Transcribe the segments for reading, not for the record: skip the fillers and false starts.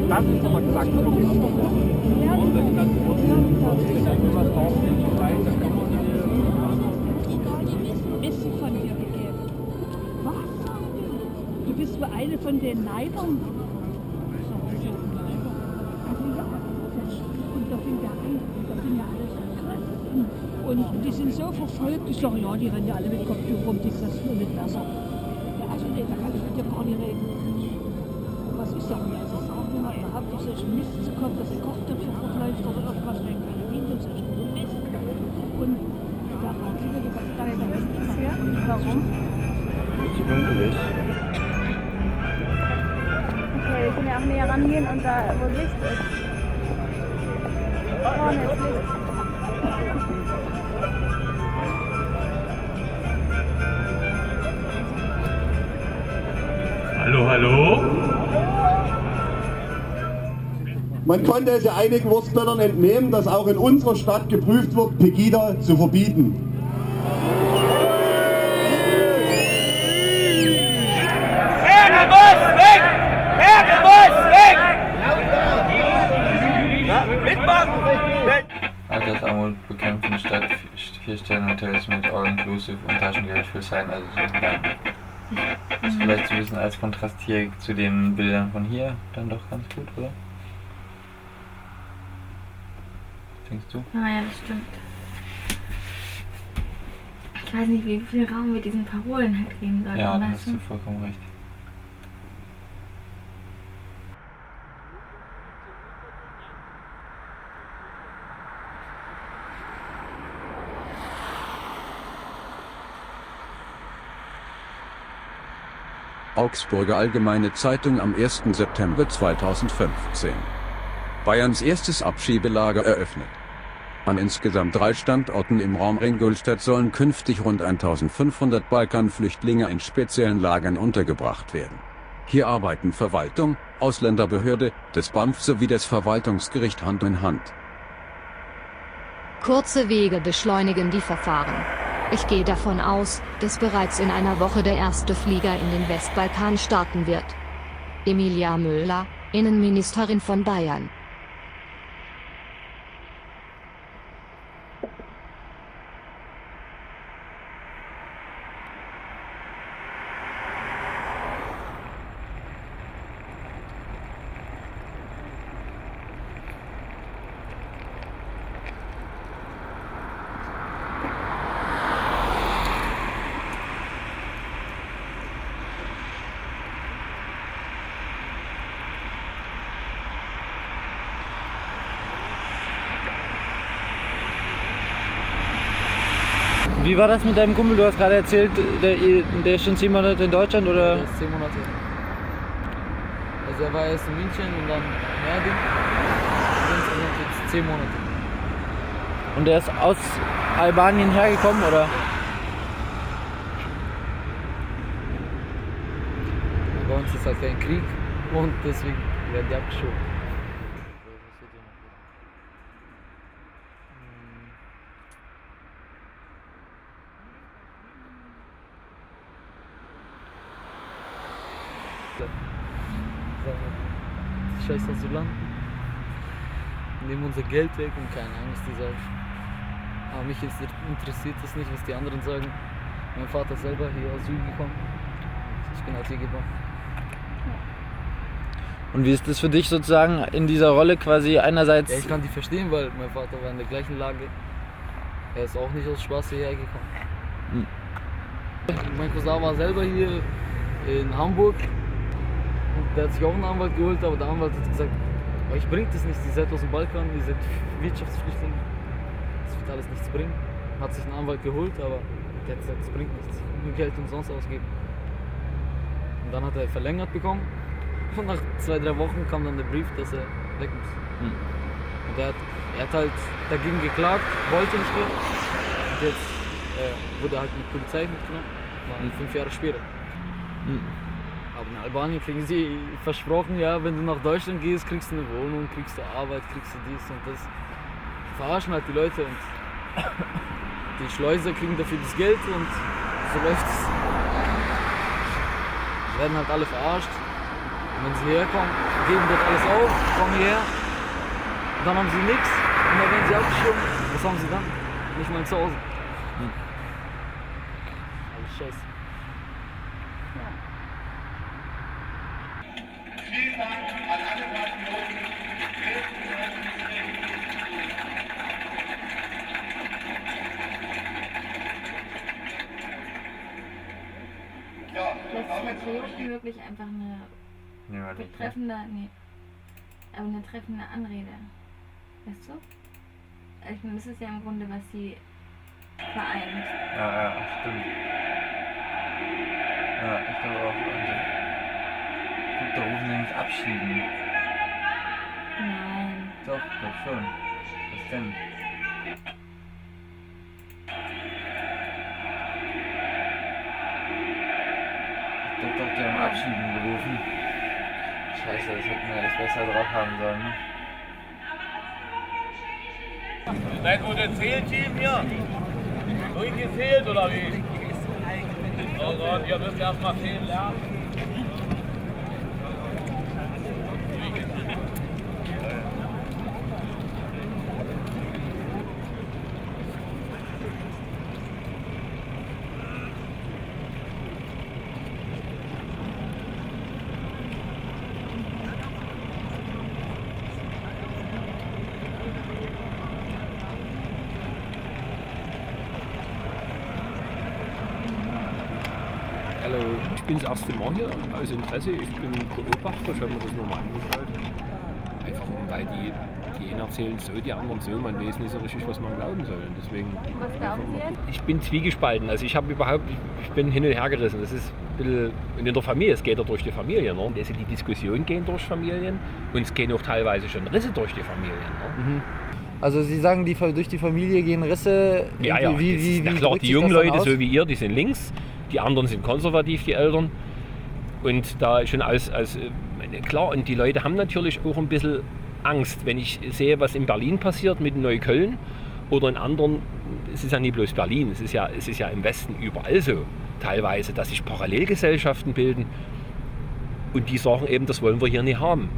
Das ist aber gesagt. Und wenn dann was brauchen, dann kann man Essen von dir gegeben. Was? Du bist so eine von den Neibern? Also ja. Und da sind ja alles Christen. Und die sind so verfolgt. Ich sage, ja, die rennen ja alle mit Kopftuch rum, die Christen und mit Messer. Ja, also nee, da kann ich mit dir gar nicht reden. Was ich sage mir, also sagen wir mal, ihr habt doch solchen Mist zu kommen, dass ihr Kochtöpfe vergleicht oder irgendwas wegen Halloween und solchen Mist. Und da haben viele gesagt, warum? Zu dunkel ist. Okay, wir können ja auch näher rangehen und da, wo Licht ist. Vorne ist Licht. Hallo, hallo? Man konnte es ja einigen Wurstblättern entnehmen, dass auch in unserer Stadt geprüft wird, Pegida zu verbieten. Ärger muss weg! Ärger muss weg! Mitmachen! Altersarmut bekämpfen statt 4-Sterne-Hotels mit All-Inclusive und Taschengeld für sein. Also so, ja. Das ist vielleicht so ein bisschen als Kontrast hier zu den Bildern von hier dann doch ganz gut, oder? Denkst du? Ja, das stimmt. Ich weiß nicht, wie viel Raum wir diesen Parolen halt geben sollten. Ja, da hast du vollkommen recht. Augsburger Allgemeine Zeitung am 1. September 2015. Bayerns erstes Abschiebelager eröffnet. An insgesamt 3 Standorten im Raum Ingolstadt sollen künftig rund 1500 Balkanflüchtlinge in speziellen Lagern untergebracht werden. Hier arbeiten Verwaltung, Ausländerbehörde, das BAMF sowie das Verwaltungsgericht Hand in Hand. Kurze Wege beschleunigen die Verfahren. Ich gehe davon aus, dass bereits in einer Woche der erste Flieger in den Westbalkan starten wird. Emilia Müller, Innenministerin von Bayern. Wie war das mit deinem Kumpel? Du hast gerade erzählt, der ist schon 10 Monate in Deutschland, oder? Der ist 10 Monate. Also er war erst in München und dann in Erding. Und insgesamt jetzt 10 Monate. Und er ist aus Albanien hergekommen, oder? Bei uns ist halt kein Krieg und deswegen werden die abgeschoben. Scheiß Asylanten, nehmen unser Geld weg und keine Ahnung, was die sagen. Aber mich interessiert das nicht, was die anderen sagen. Mein Vater ist selber hier aus Süden gekommen. Ich bin halt hier geboren. Und wie ist das für dich sozusagen in dieser Rolle quasi einerseits? Ja, ich kann die verstehen, weil mein Vater war in der gleichen Lage. Er ist auch nicht aus Spaß hierher gekommen. Mein Cousin war selber hier in Hamburg. Der hat sich auch einen Anwalt geholt, aber der Anwalt hat gesagt, euch bringt es nichts, ihr seid aus dem Balkan, ihr seid Wirtschaftsflüchtlinge, das wird alles nichts bringen. Hat sich einen Anwalt geholt, aber der hat gesagt, es bringt nichts, nur Geld umsonst ausgeben. Und dann hat er verlängert bekommen und nach 2-3 Wochen kam dann der Brief, dass er weg muss. Und er hat halt dagegen geklagt, wollte nicht mehr. Und jetzt wurde er halt mit Polizei mitgenommen, war 5 Jahre später. Aber in Albanien kriegen sie versprochen, ja, wenn du nach Deutschland gehst, kriegst du eine Wohnung, kriegst du Arbeit, kriegst du dies und das. Verarschen halt die Leute und die Schleuser kriegen dafür das Geld und so läuft es. Werden halt alle verarscht. Und wenn sie herkommen, geben dort alles auf, kommen hierher, dann haben sie nichts und dann werden sie abgeschoben. Was haben sie dann? Nicht mal zu Hause. Alles scheiße. Vielen Dank an alle Patrioten. Lässt Patrioten wirklich einfach eine betreffende, aber eine treffende Anrede. Weißt du? Ich meine, das ist ja im Grunde, was sie vereint. Ja, stimmt. Ja, ich glaube auch. Guck, da rufen sie nicht abschieben. Nein. Doch, ich glaube schon. Was denn? Doch, die haben Abschieben gerufen. Scheiße, das hätten wir echt besser drauf haben sollen, ne? Seid ihr das Fehlteam hier? Durchgefehlt oder wie? Oh Gott, ihr müsst erstmal fehlen lernen. Hallo, ich bin das erste Mal hier aus Interesse. Ich bin Beobachter, ich habe mir das nur mal angeschaut. Einfach weil die einen erzählen so, die anderen so, man weiß nicht so richtig, was man glauben soll. Und deswegen, Was glauben Sie jetzt? ich bin zwiegespalten, also ich bin hin und her gerissen. Das ist ein bisschen, und in der Familie, es geht ja durch die Familie. Ne? Also die Diskussionen gehen durch Familien und es gehen auch teilweise schon Risse durch die Familien. Ne? Also Sie sagen, durch die Familie gehen Risse. Ja, na klar, die jungen Leute, so wie ihr, die sind links, die anderen sind konservativ, die Eltern. Und da schon klar, und die Leute haben natürlich auch ein bisschen Angst, wenn ich sehe, was in Berlin passiert mit Neukölln oder in anderen, es ist ja nicht bloß Berlin, es ist ja im Westen überall so, teilweise, dass sich Parallelgesellschaften bilden und die sagen eben, das wollen wir hier nicht haben.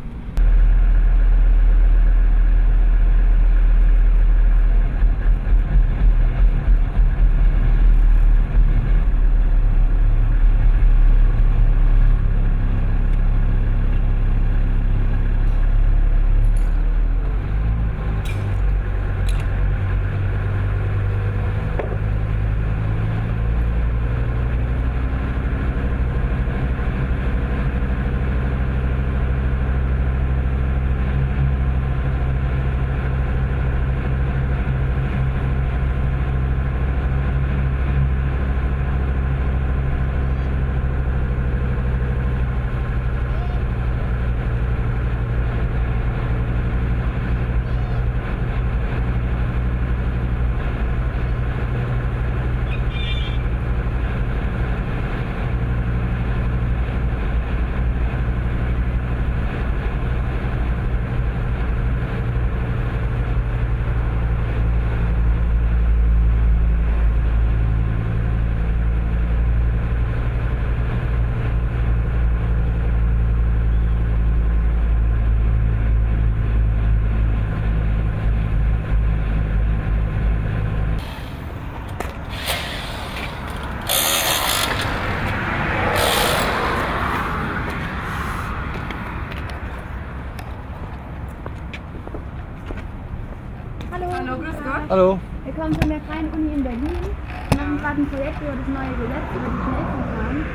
Hallo. Wir kommen von der Freien Uni in Berlin. Wir machen gerade ein Projekt über das neue Gesetz, über die Schnellverfahren.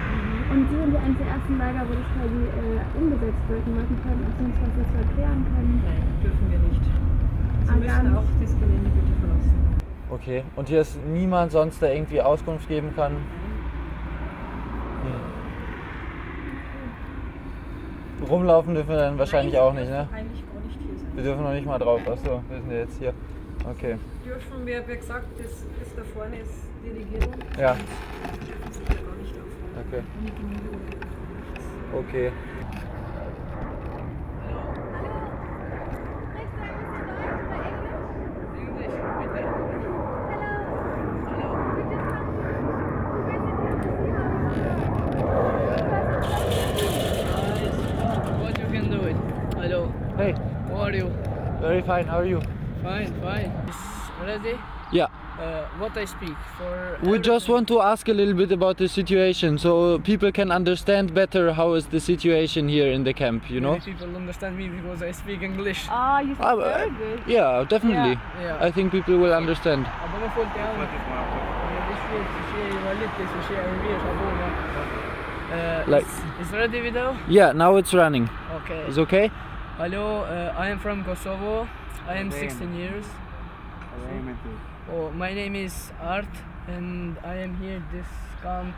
Und Sie sind ja eines der ersten Lager, wo das quasi umgesetzt wird. Und wollten fragen, ob Sie uns was dazu erklären können. Nein, dürfen wir nicht. Sie müssen auch das Gelände bitte verlassen. Okay, und hier ist niemand sonst, der irgendwie Auskunft geben kann? Rumlaufen dürfen wir dann wahrscheinlich auch nicht, ne? Eigentlich gar nicht hier sein. Wir dürfen noch nicht mal drauf. Achso, wir sind ja jetzt hier. Okay. Dürfen wir, wie gesagt, das ist da vorne ist die Regierung. Ja. Dürfen Sie hier gar nicht aufhalten. Okay. Okay. Hey. How are you? Very fine. How are you? Fine, fine. Ready? Yeah. What I speak for. We just want to ask a little bit about the situation, so people can understand better how is the situation here in the camp. You know. Many people understand me because I speak English. Ah, you speak very good. Yeah, definitely. Yeah. I think people will understand. Like. Is ready video? Yeah, now it's running. Okay. Is okay? Hello, I am from Kosovo. I am 16 years. Oh, my name is Art, and I am here this camp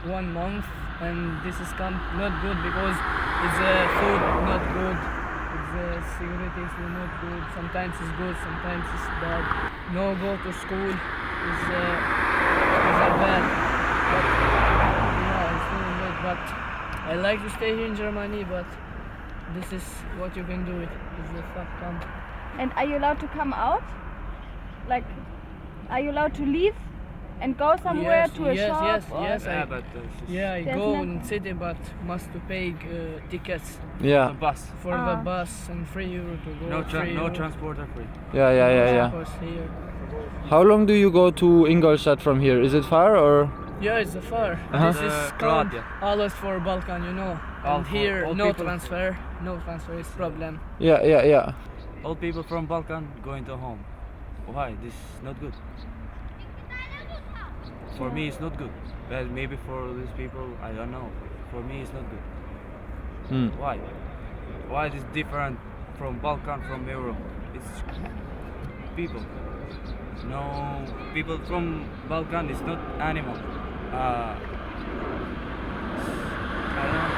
1 month, and this is camp not good because it's food not good, it's security is not good. Sometimes it's good, sometimes it's bad. No go to school is bad. But yeah, it's really bad. But I like to stay here in Germany, but this is what you can do. It's the fuck camp. And are you allowed to come out? Like, are you allowed to leave and go somewhere to a shop? Yes. I There's go nothing. in city, but must to pay tickets. Yeah. For the bus and €3 to go. No transport are free. Yeah. Of course, here. How long do you go to Ingolstadt from here? Is it far or? Yeah, it's far. Uh-huh. This is camp always for Balkan, you know. And here, all no people. transfer. No transfer is problem. Yeah. All people from Balkan going to home. Why? This is not good. For me, it's not good. Well, maybe for these people, I don't know. For me, it's not good. Why? Why is it different from Balkan, from Europe? It's people. No, people from Balkan is not animal. I don't know.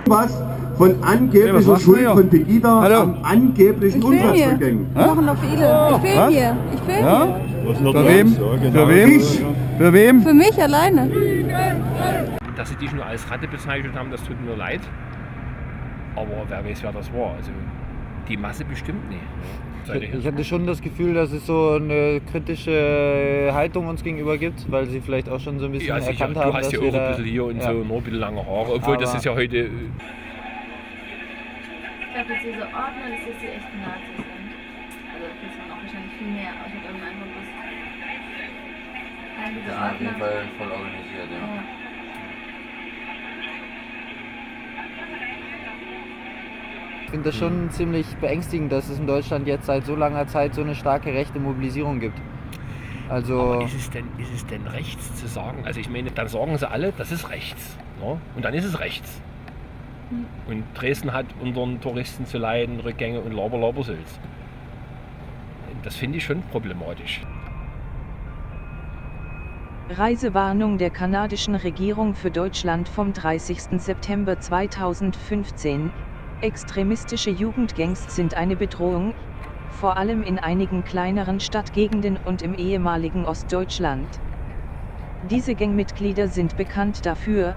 Was von angeblicher Schuld von Pegida am angeblichen Unfallsrückgängen. Wir machen noch viele. Ich film hier. Für wem? Für wem? Für wem? Für mich alleine. Dass sie dich nur als Ratte bezeichnet haben, das tut mir leid. Aber wer weiß, wer das war. Also die Masse bestimmt nicht. Ich hatte schon das Gefühl, dass es so eine kritische Haltung uns gegenüber gibt, weil sie vielleicht auch schon so ein bisschen Ja, sicher. erkannt haben, Du hast ja dass auch wir ein bisschen hier und so, nur ein bisschen lange Haare. Obwohl, das ist ja heute... Ich glaube, dass diese Ordner, dass sie echt Nazis sind. Also das ist man auch wahrscheinlich viel mehr, aber ich habe irgendeinen Eindruck, dass diese Das ist auf jeden Ordner... Fall voll organisiert, ja. Ich finde das schon ziemlich beängstigend, dass es in Deutschland jetzt seit so langer Zeit so eine starke rechte Mobilisierung gibt. Also Aber ist es denn rechts zu sagen? Also ich meine, dann sagen sie alle, das ist rechts. Ja? Und dann ist es rechts. Und Dresden hat unter den Touristen zu leiden, Rückgänge und Laber-Sülz. Das finde ich schon problematisch. Reisewarnung der kanadischen Regierung für Deutschland vom 30. September 2015. Extremistische Jugendgangs sind eine Bedrohung, vor allem in einigen kleineren Stadtgegenden und im ehemaligen Ostdeutschland. Diese Gangmitglieder sind bekannt dafür,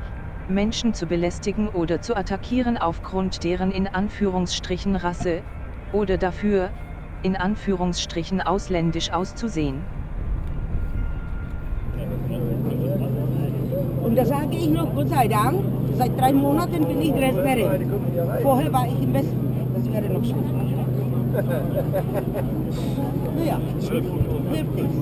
Menschen zu belästigen oder zu attackieren aufgrund deren in Anführungsstrichen Rasse, oder dafür, in Anführungsstrichen ausländisch auszusehen. Und da sage ich noch, Gott sei Dank, seit 3 Monaten bin ich Dresdnerin. Vorher war ich im Westen. Das wäre noch schlimmer. Naja, hilft nichts.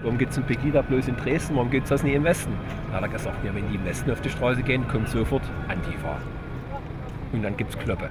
Warum gibt es ein Pegida bloß in Dresden? Warum gibt es das nicht im Westen? Da hat er gesagt, ja, wenn die im Westen auf die Straße gehen, kommt sofort Antifa. Und dann gibt es Kloppe.